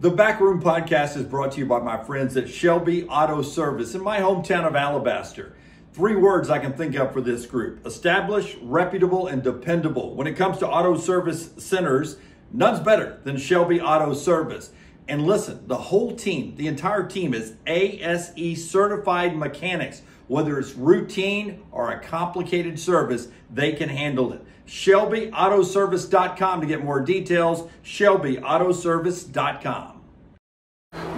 The Backroom Podcast is brought to you by my friends at Shelby Auto Service in my hometown of Alabaster. 3 words I can think of for this group: established, reputable, and dependable. When it comes to auto service centers, none's better than Shelby Auto Service. And listen, the whole team, the entire team is ASE certified mechanics. Whether it's routine or a complicated service, they can handle it. ShelbyAutoservice.com to get more details. ShelbyAutoservice.com.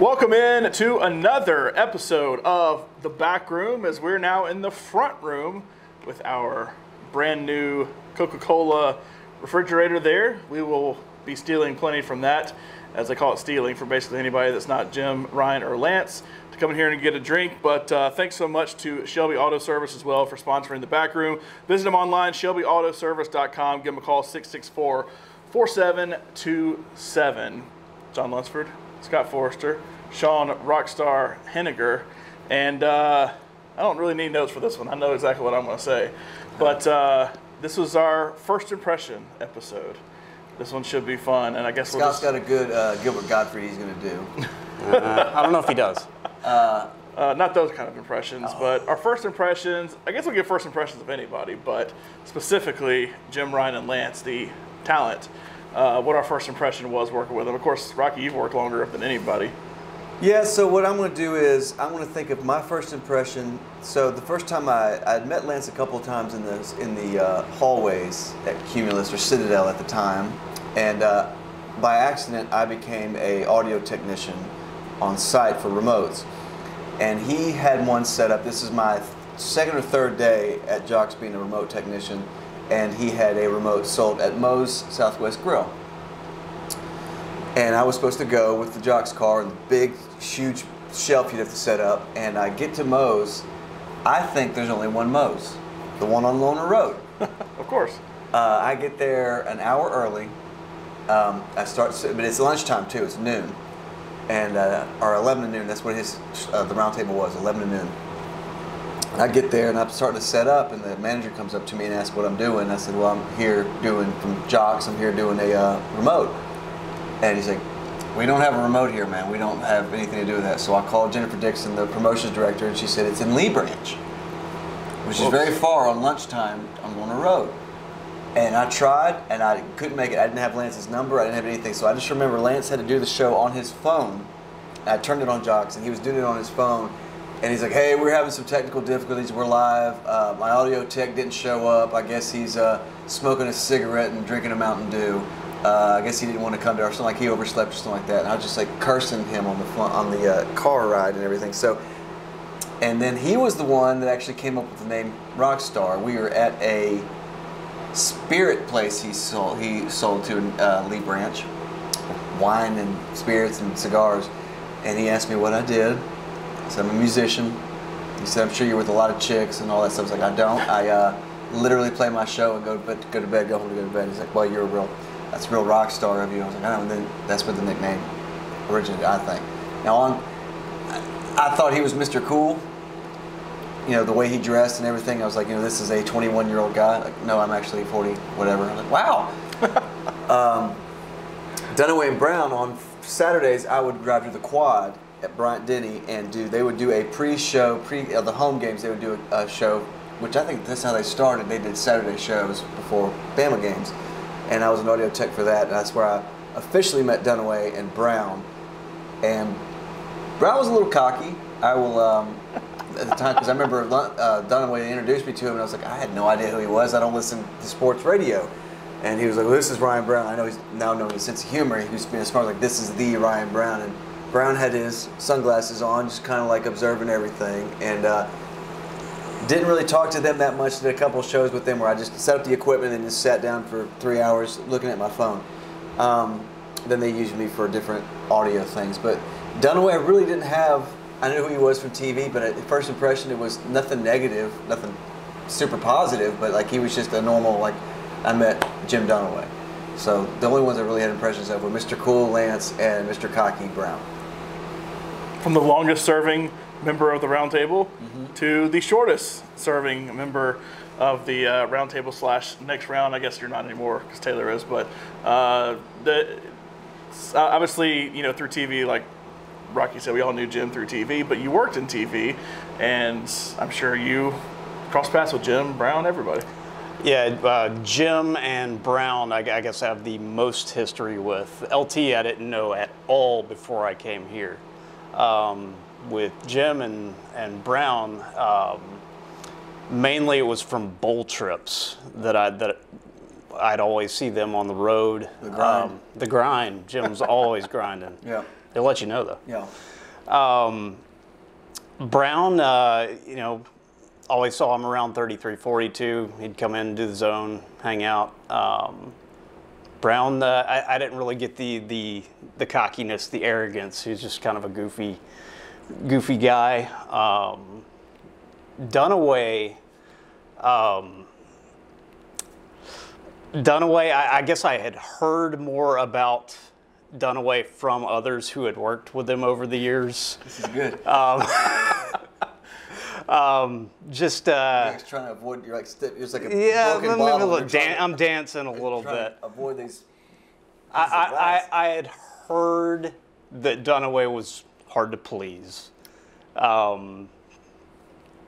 Welcome in to another episode of The Back Room, as we're now in the front room with our brand new Coca-Cola refrigerator there. We will be stealing plenty from that, as I call it, stealing from basically anybody that's not Jim, Ryan, or Lance to come in here and get a drink. But thanks so much to Shelby Auto Service as well for sponsoring The Back Room. Visit them online, ShelbyAutoservice.com. Give them a call, 664-4727. Jon Lunceford, Scott Forrester, Sean Rockstar Heninger, and I don't really need notes for this one. I know exactly what I'm going to say. But this was our first impression episode. This one should be fun, and I guess Scott's got a good Gilbert Gottfried he's going to do. I don't know if he does. Not those kind of impressions, but our first impressions, I guess we'll give first impressions of anybody, but specifically Jim, Ryan, and Lance, the talent, what our first impression was working with them. Of course, Rocky, you've worked longer than anybody. Yeah, so what I'm going to do is I'm going to think of my first impression. So the first time I'd met Lance a couple of times in the hallways at Cumulus or Citadel at the time, and by accident I became a audio technician on site for remotes, and he had one set up. This is my second or third day at Jocks being a remote technician, and he had a remote sold at Moe's Southwest Grill. And I was supposed to go with the Jocks car and the big, huge shelf you'd have to set up. And I get to Moe's. I think there's only one Moe's, the one on Loner Road. Of course. I get there an hour early. But it's lunchtime too. It's noon, and or 11 to noon. That's what the round table was, 11 to noon. And I get there and I'm starting to set up, and the manager comes up to me and asks what I'm doing. I said, well, I'm here doing from Jocks. I'm here doing a remote. And he's like, we don't have a remote here, man. We don't have anything to do with that. So I called Jennifer Dixon, the promotions director, and she said it's in Lee Branch, which is very far on lunchtime on Warner Road. And I tried, and I couldn't make it. I didn't have Lance's number. I didn't have anything. So I just remember Lance had to do the show on his phone. I turned it on Jocks, and he was doing it on his phone. And he's like, hey, we're having some technical difficulties. We're live. My audio tech didn't show up. I guess he's smoking a cigarette and drinking a Mountain Dew. I guess he didn't want to come to our, something like he overslept or something like that. And I was just like cursing him on the car ride and everything. So, and then he was the one that actually came up with the name Rockstar. We were at a spirit place he sold to in Lee Branch, wine and spirits and cigars. And he asked me what I did. I said, I'm a musician. He said, I'm sure you're with a lot of chicks and all that stuff. I was like, I don't. I literally play my show and go to bed, go home to go to bed. He's like, well, that's a real rock star of you. I was like, I know. And then that's where the nickname originated, I think. Now, I thought he was Mr. Cool. You know, the way he dressed and everything. I was like, you know, this is a 21-year-old guy. Like, no, I'm actually 40, whatever. I'm like, wow. Dunaway and Brown, on Saturdays, I would drive to the Quad at Bryant Denny and they would do a pre-show, the home games, they would do a show, which I think that's how they started. They did Saturday shows before Bama games. And I was an audio tech for that, and that's where I officially met Dunaway and Brown. And Brown was a little cocky. I will, at the time, because I remember Dunaway introduced me to him, and I was like, I had no idea who he was. I don't listen to sports radio. And he was like, well, this is Ryan Brown. I know he's now known his sense of humor. He was being smart, like, this is the Ryan Brown. And Brown had his sunglasses on, just kind of like observing everything. And didn't really talk to them that much. Did a couple of shows with them where I just set up the equipment and just sat down for 3 hours looking at my phone. Then they used me for different audio things. But Dunaway, I really didn't have, I knew who he was from TV, but at first impression it was nothing negative, nothing super positive, but like he was just a normal, like I met Jim Dunaway. So the only ones I really had impressions of were Mr. Cool, Lance, and Mr. Cocky, Brown. From the longest serving member of the round table to the shortest serving member of the round table / next round. I guess you're not anymore because Taylor is, but obviously, you know, through TV, like Rocky said, we all knew Jim through TV, but you worked in TV, and I'm sure you crossed paths with Jim, Brown, everybody. Yeah, Jim and Brown, I guess I have the most history with. LT, I didn't know at all before I came here. With Jim and Brown, mainly it was from bowl trips that I'd always see them on the road. The grind. The grind. Jim's always grinding. Yeah. They'll let you know though. Yeah. Brown, you know, always saw him around 33, 42. He'd come in, do the zone, hang out. Brown, I didn't really get the cockiness, the arrogance. He was just kind of a goofy guy. Dunaway, I guess I had heard more about Dunaway from others who had worked with him over the years. This is good. Just you're trying to avoid. You're like it's like a yeah. broken bottle. I'm dancing a little bit. Avoid these. I had heard that Dunaway was hard to please. Yeah.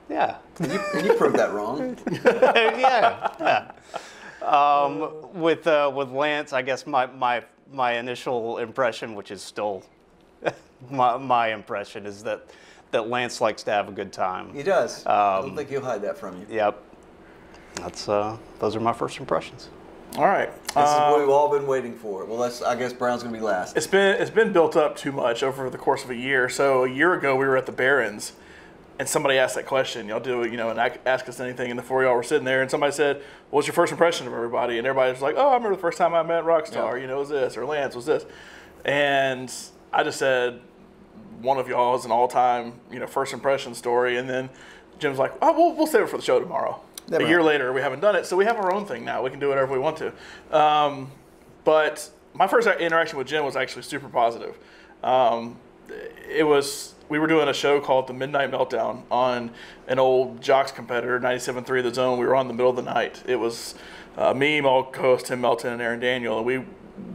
And you proved that wrong. Yeah. With Lance, I guess my initial impression, which is still my impression, is that Lance likes to have a good time. He does. I don't think he'll hide that from you. Yep. That's those are my first impressions. All right. This is what we've all been waiting for. Well, I guess Brown's gonna be last. It's been built up too much over the course of a year. So a year ago we were at the Barons, and somebody asked that question. Y'all do, you know, and ask us anything. And the four of y'all were sitting there, and somebody said, "What's your first impression of everybody?" And everybody was like, "Oh, I remember the first time I met Rockstar. Yeah. You know, it was this, or Lance was this." And I just said, one of y'all is an all-time, you know, first impression story. And then Jim's like, "Oh, we'll save it for the show tomorrow." Never a year later, we haven't done it, so we have our own thing now. We can do whatever we want to. But my first interaction with Jim was actually super positive. We were doing a show called The Midnight Meltdown on an old Jocks competitor, 97.3 The Zone. We were on in the middle of the night. It was me, my co-host Tim Melton, and Aaron Daniel. And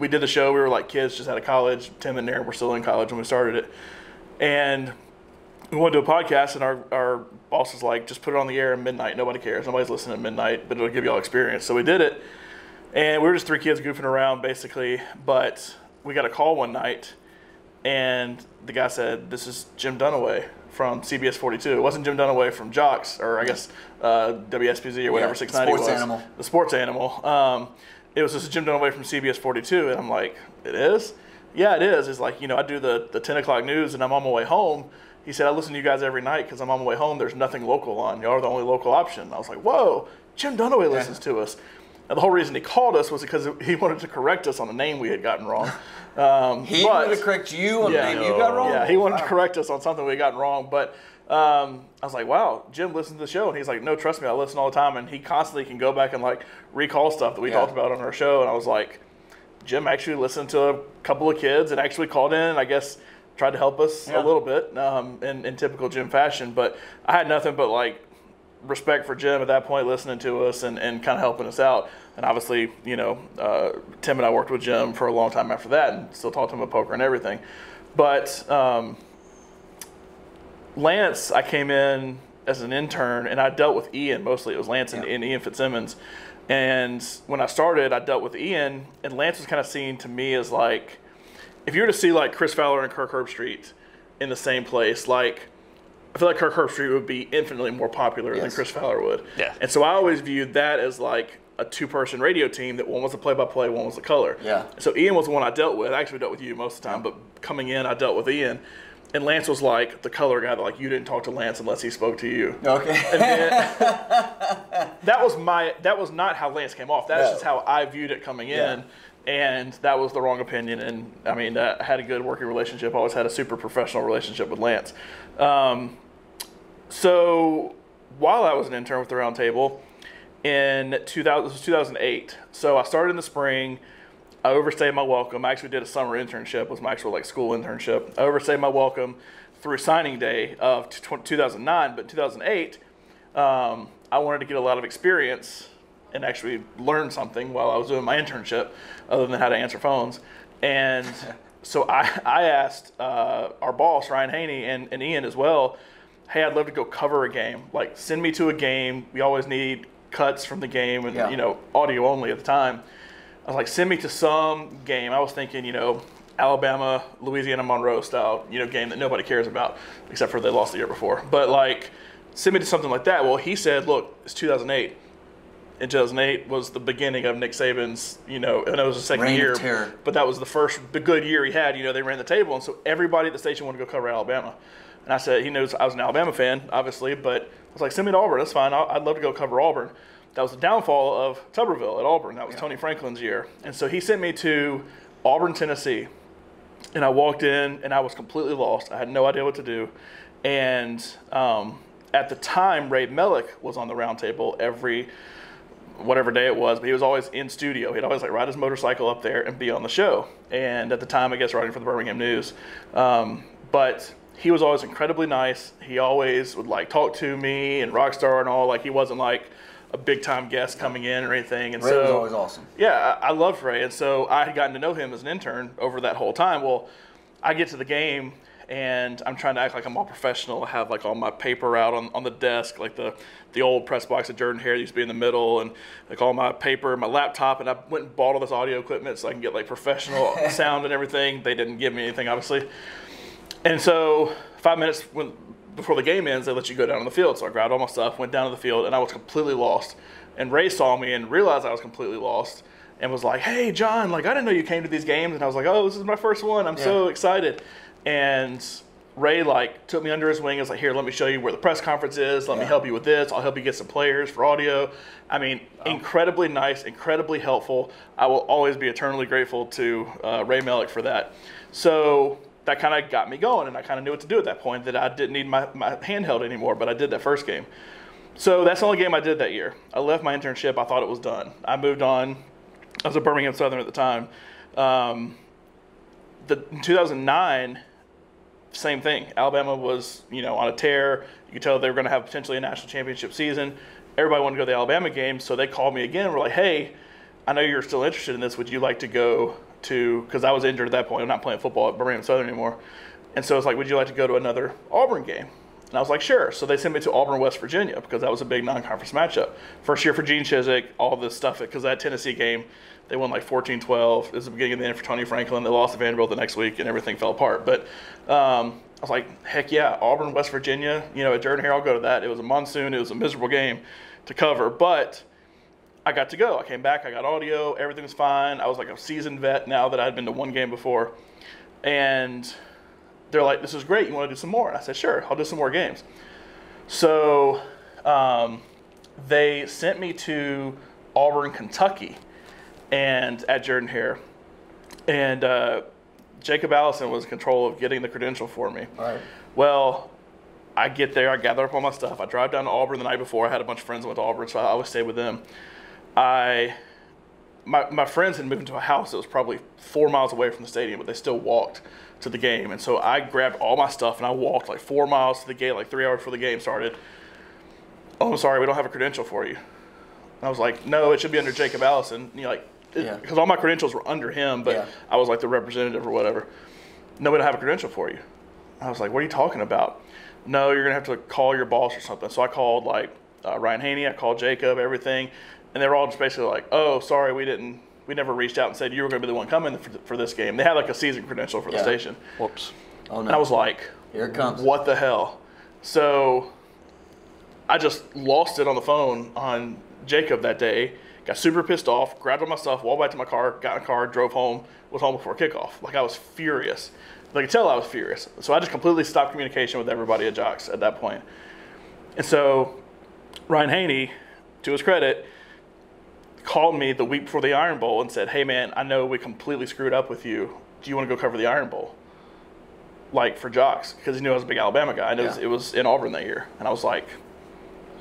we did the show. We were like kids just out of college. Tim and Aaron were still in college when we started it. And we wanted to do a podcast, and our boss was like, just put it on the air at midnight. Nobody cares. Nobody's listening at midnight, but it'll give you all experience. So we did it, and we were just three kids goofing around, basically. But we got a call one night, and the guy said, "This is Jim Dunaway from CBS 42. It wasn't Jim Dunaway from Jocks, or I guess WSPZ or whatever 690 was. Sports Animal. The Sports Animal. It was just Jim Dunaway from CBS 42, and I'm like, "It is?" "Yeah, it is." He's like, "You know, I do the 10 o'clock news, and I'm on my way home." He said, "I listen to you guys every night because I'm on my way home. There's nothing local on. Y'all are the only local option." I was like, "Whoa, Jim Dunaway listens to us." And the whole reason he called us was because he wanted to correct us on a name we had gotten wrong. He wanted to correct you on the name you got wrong? Yeah, he wanted to correct us on something we had gotten wrong. But I was like, "Wow, Jim listens to the show." And he's like, "No, trust me, I listen all the time." And he constantly can go back and like recall stuff that we talked about on our show. And I was like, Jim actually listened to a couple of kids and actually called in, and I guess tried to help us a little bit in typical Jim fashion. But I had nothing but like respect for Jim at that point, listening to us and kind of helping us out. And obviously, you know, Tim and I worked with Jim for a long time after that, and still talked to him about poker and everything. But Lance, I came in as an intern, and I dealt with Ian mostly. It was Lance and Ian Fitzsimmons. And when I started, I dealt with Ian, and Lance was kind of seen to me as like, if you were to see like Chris Fowler and Kirk Herbstreit in the same place, like I feel like Kirk Herbstreit would be infinitely more popular than Chris Fowler would. Yeah. And so I always viewed that as like a two-person radio team, that one was the play-by-play, one was the color. Yeah. So Ian was the one I dealt with. I actually dealt with you most of the time, but coming in, I dealt with Ian. And Lance was like the color guy that like you didn't talk to Lance unless he spoke to you. Okay. And then, that was not how Lance came off. That's just how I viewed it coming in. And that was the wrong opinion. And I mean, I had a good working relationship. I always had a super professional relationship with Lance. So while I was an intern with the Round Table in 2008, so I started in the spring. I overstayed my welcome. I actually did a summer internship. It was my actual like school internship. I overstayed my welcome through signing day of 2009. But in 2008, I wanted to get a lot of experience and actually learn something while I was doing my internship, other than how to answer phones. And so I asked our boss, Ryan Haney, and Ian as well, hey, I'd love to go cover a game. Like, send me to a game. We always need cuts from the game and, audio only at the time. I was like, send me to some game. I was thinking, Alabama, Louisiana Monroe style, game that nobody cares about, except for they lost the year before. But, like, send me to something like that. Well, he said, look, it's 2008. And 2008 was the beginning of Nick Saban's, and it was the second Reign year. of terror. But that was the good year he had. They ran the table. And so everybody at the station wanted to go cover Alabama. And I said, he knows I was an Alabama fan, obviously, but I was like, send me to Auburn. That's fine. I'd love to go cover Auburn. That was the downfall of Tuberville at Auburn. That was Tony Franklin's year. And so he sent me to Auburn, Tennessee. And I walked in, and I was completely lost. I had no idea what to do. And at the time, Ray Mellick was on the round table every whatever day it was, but he was always in studio. He'd always ride his motorcycle up there and be on the show. And at the time, I guess, writing for the Birmingham News. But he was always incredibly nice. He always would talk to me and Rockstar and all. He wasn't a big time guest coming in or anything. And Ray was always awesome. Yeah, I loved Ray. And so I had gotten to know him as an intern over that whole time. Well, I get to the game and I'm trying to act like I'm all professional. I have all my paper out on the desk, the old press box of Jordan Hare used to be in the middle, and all my paper, my laptop, and I went and bought all this audio equipment so I can get professional sound and everything. They didn't give me anything, obviously. And so 5 minutes before the game ends, they let you go down on the field. So I grabbed all my stuff, went down to the field, and I was completely lost. And Ray saw me and realized I was completely lost and was like, hey, John, I didn't know you came to these games. And I was like, oh, this is my first one. I'm so excited. And Ray took me under his wing and was like, here, let me show you where the press conference is. Let me help you with this. I'll help you get some players for audio. I mean, incredibly nice, incredibly helpful. I will always be eternally grateful to Ray Mellick for that. So that kind of got me going, and I kind of knew what to do at that point, that I didn't need my handheld anymore, but I did that first game. So that's the only game I did that year. I left my internship. I thought it was done. I moved on. I was a Birmingham Southern at the time. In 2009, same thing. Alabama was, on a tear. You could tell they were going to have potentially a national championship season. Everybody wanted to go to the Alabama game, so they called me again. We're like, hey, I know you're still interested in this. Would you like to go to, because I was injured at that point. I'm not playing football at Birmingham Southern anymore. And so it's would you like to go to another Auburn game? And I was like, sure. So they sent me to Auburn, West Virginia, because that was a big non-conference matchup. First year for Gene Chizik, all this stuff, because that Tennessee game, they won 14-12. It was the beginning of the end for Tony Franklin. They lost to Vanderbilt the next week, and everything fell apart. But I was like, heck yeah, Auburn, West Virginia, at Jordan Hare, I'll go to that. It was a monsoon. It was a miserable game to cover. But I got to go. I came back. I got audio. Everything was fine. I was a seasoned vet now that I had been to one game before. And they're like, this is great. You want to do some more? And I said, sure, I'll do some more games. So they sent me to Auburn, Kentucky, and at Jordan Hare. And Jacob Allison was in control of getting the credential for me. All right. Well, I get there. I gather up all my stuff. I drive down to Auburn the night before. I had a bunch of friends that went to Auburn, so I always stayed with them. My friends had moved into a house that was probably 4 miles away from the stadium, but they still walked to the game. And so I grabbed all my stuff and I walked 4 miles to the gate, 3 hours before the game started. Oh, I'm sorry, we don't have a credential for you. And I was like, no, it should be under Jacob Allison. Because all my credentials were under him, but I was the representative or whatever. No, we don't have a credential for you. I was like, what are you talking about? No, you're going to have to call your boss or something. So I called Ryan Haney, I called Jacob, everything. And they were all just basically like, oh, sorry, we never reached out and said you were going to be the one coming for this game. They had a season credential for the station. Whoops. Oh, no. And I was like, here it comes. What the hell? So I just lost it on the phone on Jacob that day, got super pissed off, grabbed all my stuff, walked back to my car, got in a car, drove home, was home before kickoff. I was furious. I could tell I was furious. So I just completely stopped communication with everybody at Jocks at that point. And so Ryan Haney, to his credit, called me the week before the Iron Bowl and said, hey, man, I know we completely screwed up with you. Do you want to go cover the Iron Bowl? For Jocks, because he knew I was a big Alabama guy. And it was in Auburn that year. And I was like,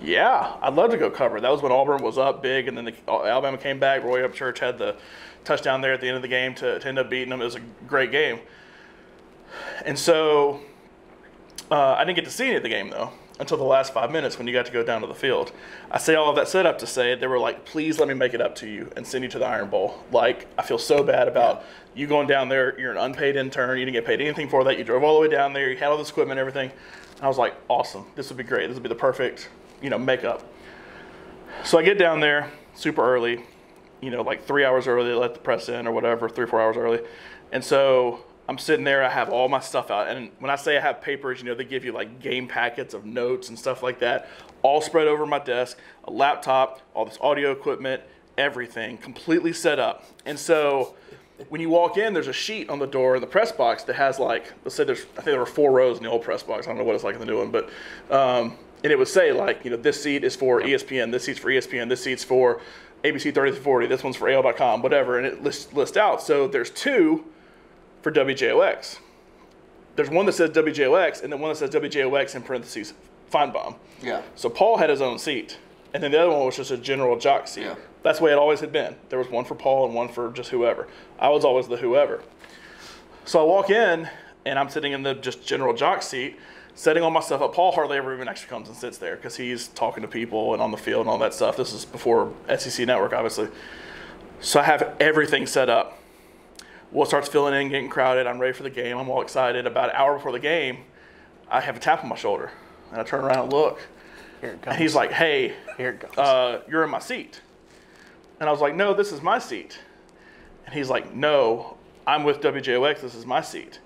yeah, I'd love to go cover. That was when Auburn was up big, and then Alabama came back. Roy Upchurch had the touchdown there at the end of the game to end up beating them. It was a great game. And so I didn't get to see any of the game, though, until the last 5 minutes when you got to go down to the field. I say all of that setup to say they were like, please let me make it up to you and send you to the Iron Bowl. Like, I feel so bad about you going down there. You're an unpaid intern. You didn't get paid anything for that. You drove all the way down there. You had all this equipment and everything. And I was like, awesome. This would be great. This would be the perfect, makeup. So I get down there super early, like 3 hours early, they let the press in or whatever, 3 or 4 hours early. And so I'm sitting there, I have all my stuff out. And when I say I have papers, they give you like game packets of notes and stuff like that, all spread over my desk, a laptop, all this audio equipment, everything completely set up. And so when you walk in, there's a sheet on the door in the press box that has like, let's say I think there were 4 rows in the old press box. I don't know what it's like in the new one, but, and it would say like, this seat is for ESPN, this seat's for ESPN, this seat's for ABC 30-40, this one's for AL.com, whatever, and it lists out. So there's 2 for WJOX. There's one that says WJOX, and then one that says WJOX in parentheses, Feinbaum. Yeah. So Paul had his own seat, and then the other one was just a general jock seat. Yeah. That's the way it always had been. There was one for Paul and one for just whoever. I was always the whoever. So I walk in, and I'm sitting in the just general jock seat, setting all my stuff up. Paul hardly ever even actually comes and sits there because he's talking to people and on the field and all that stuff. This is before SEC Network, obviously. So I have everything set up. Well, it starts filling in, getting crowded. I'm ready for the game. I'm all excited. About an hour before the game, I have a tap on my shoulder. And I turn around and look. Here it comes. And he's like, hey, here it comes. You're in my seat. And I was like, no, this is my seat. And he's like, no, I'm with WJOX. This is my seat.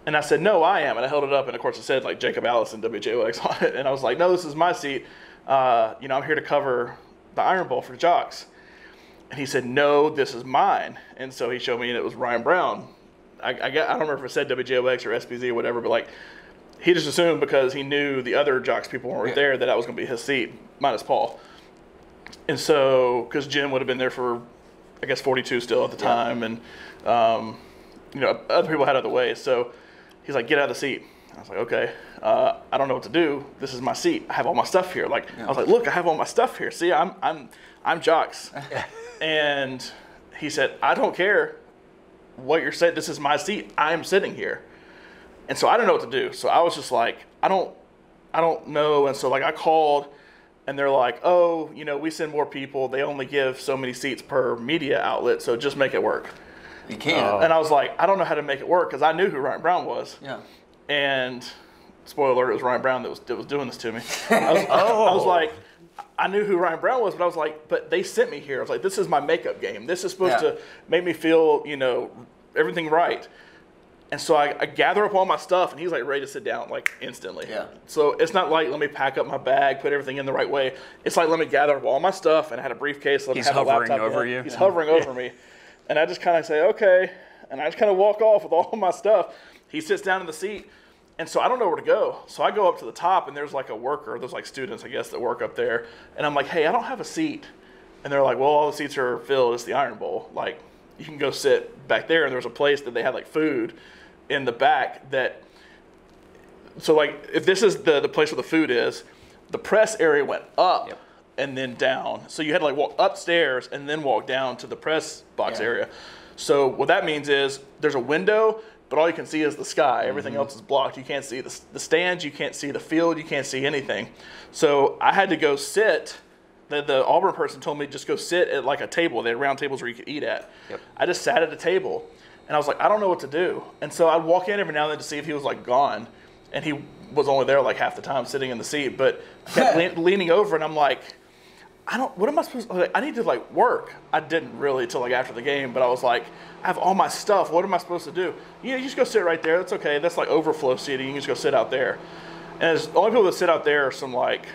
And I said, no, I am. And I held it up. And, of course, it said, like, Jacob Allison, WJOX on it. And I was like, no, this is my seat. I'm here to cover the Iron Bowl for jocks. And he said, no, this is mine. And so he showed me, and it was Ryan Brown. I don't remember if it said WJOX or SPZ or whatever, but, like, he just assumed because he knew the other jocks people weren't there that was going to be his seat, minus Paul. And so, because Jim would have been there for, I guess, 42 still at the time. And, other people had other ways. So he's like, get out of the seat. I was like, okay, I don't know what to do. This is my seat. I have all my stuff here. Like, I was like, look, I have all my stuff here. See, I'm jocks. And he said, I don't care what you're saying. This is my seat. I'm sitting here. And so I didn't know what to do. So I was just like, I don't know. And so like I called and they're like, oh, we send more people. They only give so many seats per media outlet. So just make it work. You can't. And I was like, I don't know how to make it work because I knew who Ryan Brown was. Yeah. And spoiler alert, it was Ryan Brown that was doing this to me. I was like, I knew who Ryan Brown was, but I was like, but they sent me here. I was like, this is my makeup game. This is supposed to make me feel, everything right. And so I gather up all my stuff, and he's like ready to sit down like instantly. Yeah. So it's not like let me pack up my bag, put everything in the right way. It's like let me gather up all my stuff, and I had a briefcase. Let me have a laptop. He's hovering over you. He's hovering over me, and I just kind of say okay, and I just kind of walk off with all my stuff. He sits down in the seat, and so I don't know where to go. So I go up to the top, and there's like a worker. There's like students, I guess, that work up there, and I'm like, hey, I don't have a seat, and they're like, well, all the seats are filled. It's the Iron Bowl. Like you can go sit back there, and there's a place that they had like food in the back that, so like if this is the place where the food is, the press area went up and then down. So you had to like walk upstairs and then walk down to the press box area. So what that means is there's a window, but all you can see is the sky. Everything else is blocked. You can't see the stands, you can't see the field, you can't see anything. So I had to go sit. The Auburn person told me just go sit at like a table. They had round tables where you could eat at. I just sat at a table. And I was like, I don't know what to do. And so I'd walk in every now and then to see if he was like gone. And he was only there like half the time sitting in the seat. But I kept leaning over and I'm like, what am I supposed to, I need to like work. I didn't really till like after the game, but I was like, I have all my stuff. What am I supposed to do? You just go sit right there. That's okay. That's like overflow seating. You can just go sit out there. And the only people that sit out there are some like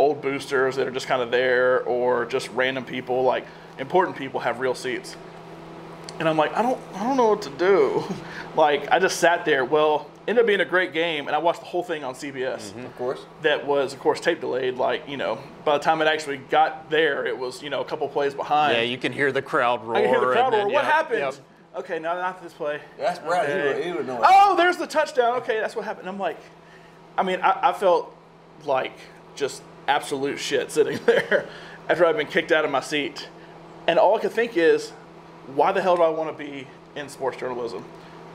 old boosters that are just kind of there or just random people. Like important people have real seats. And I'm like, I don't know what to do. Like, I just sat there. Well, ended up being a great game, and I watched the whole thing on CBS. Of course. That was, of course, tape delayed. Like, by the time it actually got there, it was, a couple plays behind. Yeah, you can hear the crowd roar. I can hear the crowd roar. Then, what happened? Okay, no, not this play. That's Brad. Okay. He would know. Oh, there's the touchdown. Okay, that's what happened. I'm like, I felt like just absolute shit sitting there after I'd been kicked out of my seat. And all I could think is, why the hell do I want to be in sports journalism?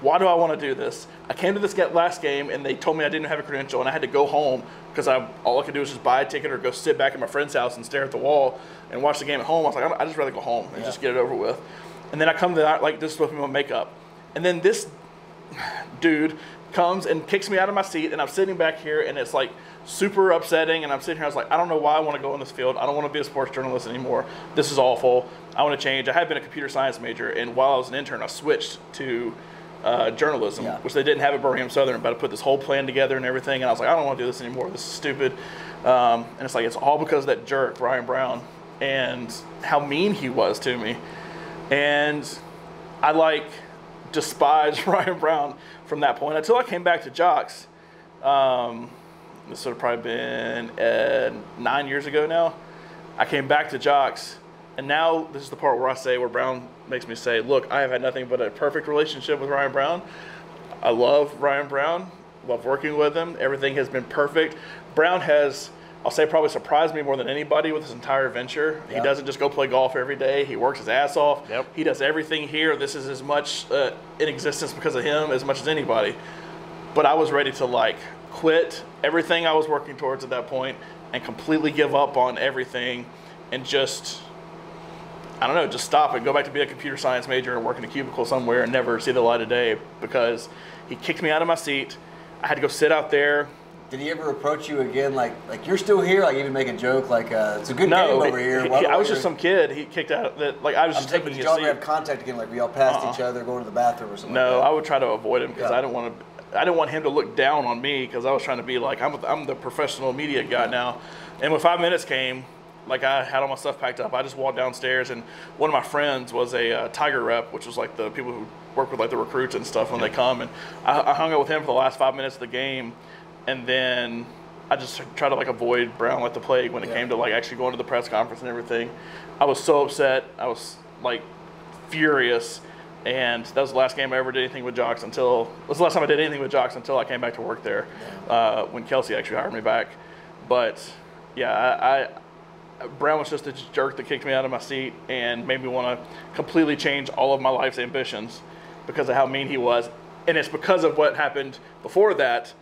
why do I want to do this? I came to this last game, and they told me I didn't have a credential, and I had to go home because all I could do was just buy a ticket or go sit back at my friend's house and stare at the wall and watch the game at home. I was like, I'd just rather go home and just get it over with. And then I come to that, like, this is supposed to be my makeup. And then this dude comes and kicks me out of my seat, and I'm sitting back here, and it's like super upsetting, and I'm sitting here, I was like, I don't know why I want to go in this field. I don't want to be a sports journalist anymore. This is awful. I want to change. I had been a computer science major, and while I was an intern, I switched to journalism, which they didn't have at Birmingham Southern, but I put this whole plan together and everything, and I was like, I don't want to do this anymore. This is stupid. And it's like, it's all because of that jerk, Ryan Brown, and how mean he was to me. And I, like, despised Ryan Brown from that point until I came back to Jocks. This would have probably been 9 years ago now. I came back to Jocks, and now this is the part where Brown makes me say, look, I have had nothing but a perfect relationship with Ryan Brown. I love Ryan Brown, love working with him. Everything has been perfect. Brown has, I'll say, probably surprised me more than anybody with his entire venture. He doesn't just go play golf every day. He works his ass off. He does everything here. This is as much in existence because of him as much as anybody. But I was ready to, like, quit everything I was working towards at that point and completely give up on everything and just, I don't know, just stop and go back to be a computer science major and work in a cubicle somewhere and never see the light of day because he kicked me out of my seat. I had to go sit out there. Did he ever approach you again, like you're still here, like even make a joke, like it's a good game over here? I was just some kid. He kicked out that, like I was just taking his seat. Did y'all have contact again, like we all passed each other, going to the bathroom or something? No, like that? I would try to avoid him because I didn't want him to look down on me because I was trying to be like, I'm the professional media guy now. And when 5 minutes came, like I had all my stuff packed up, I just walked downstairs, and one of my friends was a Tiger rep, which was like the people who work with like the recruits and stuff when they come. And I hung out with him for the last 5 minutes of the game, and then I just tried to like avoid Brown like the plague when it came to like actually going to the press conference and everything. I was so upset. I was like furious. And that was the last game I ever did anything with Jocks until, it was the last time I did anything with Jocks until I came back to work there when Kelsey actually hired me back. But yeah, Brown was just a jerk that kicked me out of my seat and made me want to completely change all of my life's ambitions because of how mean he was. And it's because of what happened before that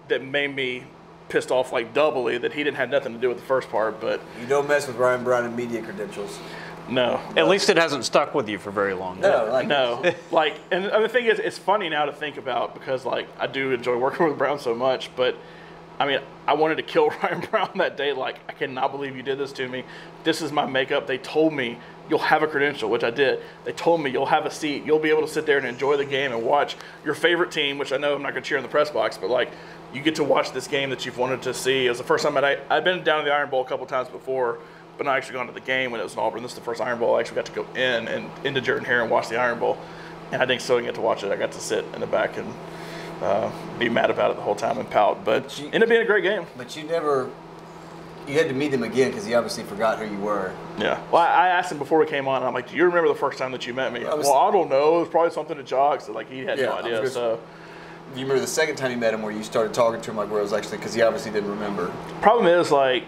that made me pissed off like doubly that he didn't have nothing to do with the first part. But you don't mess with Ryan Brown and media credentials. No. At least it hasn't stuck with you for very long. No. Like, and the thing is, it's funny now to think about because, like, I do enjoy working with Brown so much, but, I mean, I wanted to kill Ryan Brown that day. Like, I cannot believe you did this to me. This is my makeup. They told me you'll have a credential, which I did. They told me you'll have a seat. You'll be able to sit there and enjoy the game and watch your favorite team, which I know I'm not going to cheer in the press box, but, like, you get to watch this game that you've wanted to see. It was the first time I'd been down to the Iron Bowl a couple times before, but not actually gone to the game when it was in Auburn. This is the first Iron Bowl I actually got to go in and into Jordan Hare and watch the Iron Bowl. And I didn't still get to watch it. I got to sit in the back and be mad about it the whole time and pout. But ended up being a great game. But you had to meet him again because he obviously forgot who you were. Yeah. Well, I asked him before we came on, and I'm like, do you remember the first time that you met me? Well, I don't know. It was probably something at Jocks. Like, he had no idea. So, do you remember the second time you met him where you started talking to him, like where it was actually, because he obviously didn't remember? Problem is, like,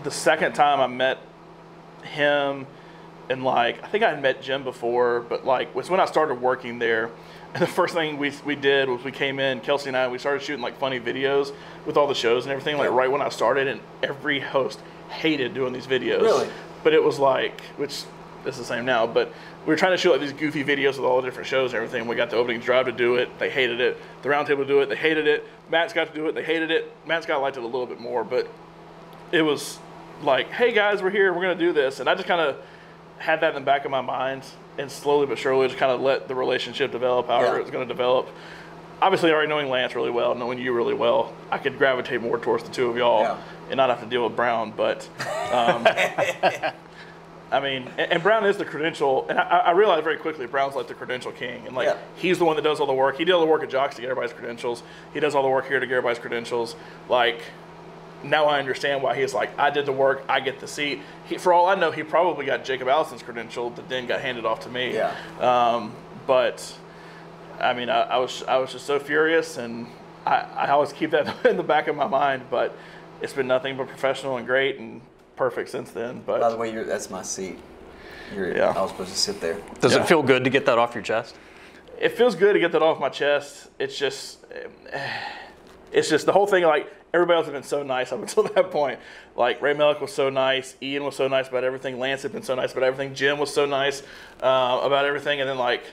the second time I met him, and like I think I had met Jim before, but like was when I started working there. And the first thing we did was we came in, Kelsey and I, we started shooting like funny videos with all the shows and everything, like right when I started, and every host hated doing these videos. Really? But it was like, which it's the same now, but we were trying to shoot like these goofy videos with all the different shows and everything. We got the opening drive to do it, they hated it. The roundtable to do it, they hated it. Matt Scott to do it, they hated it. Matt Scott liked it a little bit more, but it was like, hey guys, we're here, we're gonna do this. And I just kind of had that in the back of my mind, and slowly but surely just kind of let the relationship develop however it was gonna develop. Obviously, already knowing Lance really well, knowing you really well, I could gravitate more towards the two of y'all and not have to deal with Brown. But, I mean, and Brown is the credential, and I realized very quickly Brown's like the credential king. And, like, he's the one that does all the work. He did all the work at Jocks to get everybody's credentials. He does all the work here to get everybody's credentials. Like, now I understand why he's like, I did the work, I get the seat. For all I know, he probably got Jacob Allison's credential that then got handed off to me. But, I mean, I was just so furious, and I always keep that in the back of my mind. But it's been nothing but professional and great and perfect since then. But by the way, that's my seat. I was supposed to sit there. Does it feel good to get that off your chest? it feels good to get that off my chest. It's just the whole thing. Like, everybody else has been so nice up until that point. Like, Ray Mellick was so nice. Ian was so nice about everything. Lance had been so nice about everything. Jim was so nice about everything. And then, like,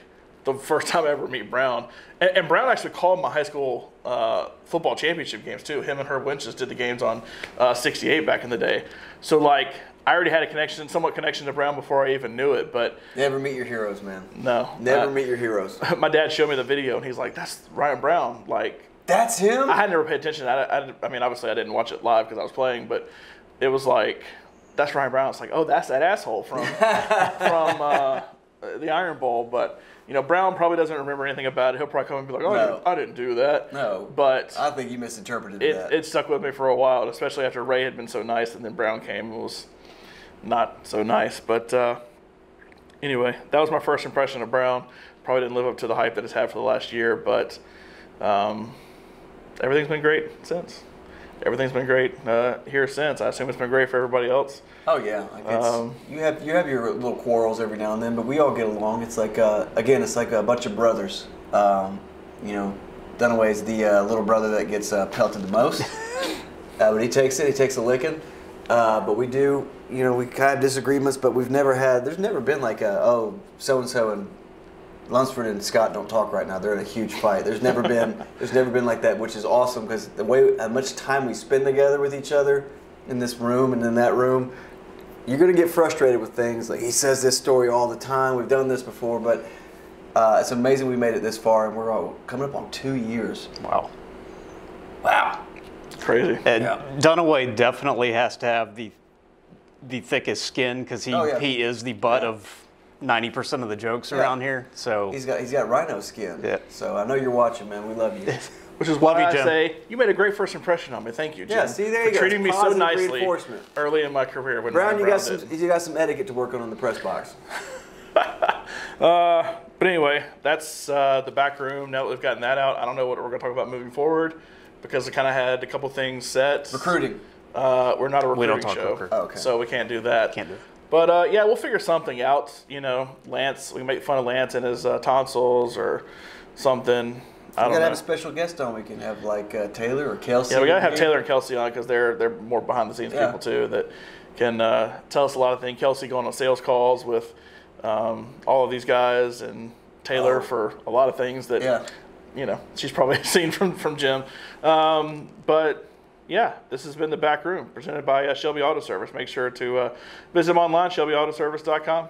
the first time I ever meet Brown. And Brown actually called my high school football championship games, too. Him and Herb Winches did the games on 68 back in the day. So, like, I already had a somewhat connection to Brown before I even knew it. But never meet your heroes, man. No. Never meet your heroes. My dad showed me the video, and he's like, that's Ryan Brown. Like, that's him? I had never paid attention. I mean, obviously, I didn't watch it live because I was playing, but it was like, that's Ryan Brown. It's like, oh, that's that asshole from the Iron Bowl. But, you know, Brown probably doesn't remember anything about it. He'll probably come and be like, oh, No. I didn't do that. No. But I think you misinterpreted that. It stuck with me for a while, especially after Ray had been so nice, and then Brown came and was not so nice. But anyway, that was my first impression of Brown. Probably didn't live up to the hype that it's had for the last year, but everything's been great since. Everything's been great here since. I assume it's been great for everybody else. Oh yeah, you have your little quarrels every now and then, but we all get along. It's like again, it's like a bunch of brothers. You know, Dunaway's the little brother that gets pelted the most, but he takes a licking. But we do, you know, we kind of have disagreements, but there's never been like so and so and Lunceford and Scott don't talk right now. They're in a huge fight. There's never been like that, which is awesome because how much time we spend together with each other in this room and in that room, you're gonna get frustrated with things. Like, he says this story all the time. We've done this before, but it's amazing we made it this far, and we're all coming up on 2 years. Wow. It's crazy. And Dunaway definitely has to have the thickest skin because he is the butt of 90% of the jokes around here. So he's got rhino skin. Yeah. So I know you're watching, man. We love you. Which is why I say you made a great first impression on me. Thank you, Jim. Yeah, see, there you for go. treating me so Positive nicely reinforcement. Early in my career. When Brown, you did. got some etiquette to work on the press box. But anyway, that's the back room. Now that we've gotten that out, I don't know what we're going to talk about moving forward because I kind of had a couple things set. Recruiting. We're not a recruiting we don't talk show, recruiting. Oh, okay. So we can't do that. Can't do it. But yeah, we'll figure something out. You know, Lance, we can make fun of Lance and his tonsils or something. I don't know. We gotta have a special guest on. We can have like Taylor or Kelsey. Yeah, we gotta have Taylor and Kelsey on because they're more behind the scenes people too that can tell us a lot of things. Kelsey going on sales calls with all of these guys, and Taylor for a lot of things that you know she's probably seen from Jim. But yeah, this has been the Back Room presented by Shelby Auto Service. Make sure to visit them online, shelbyautoservice.com.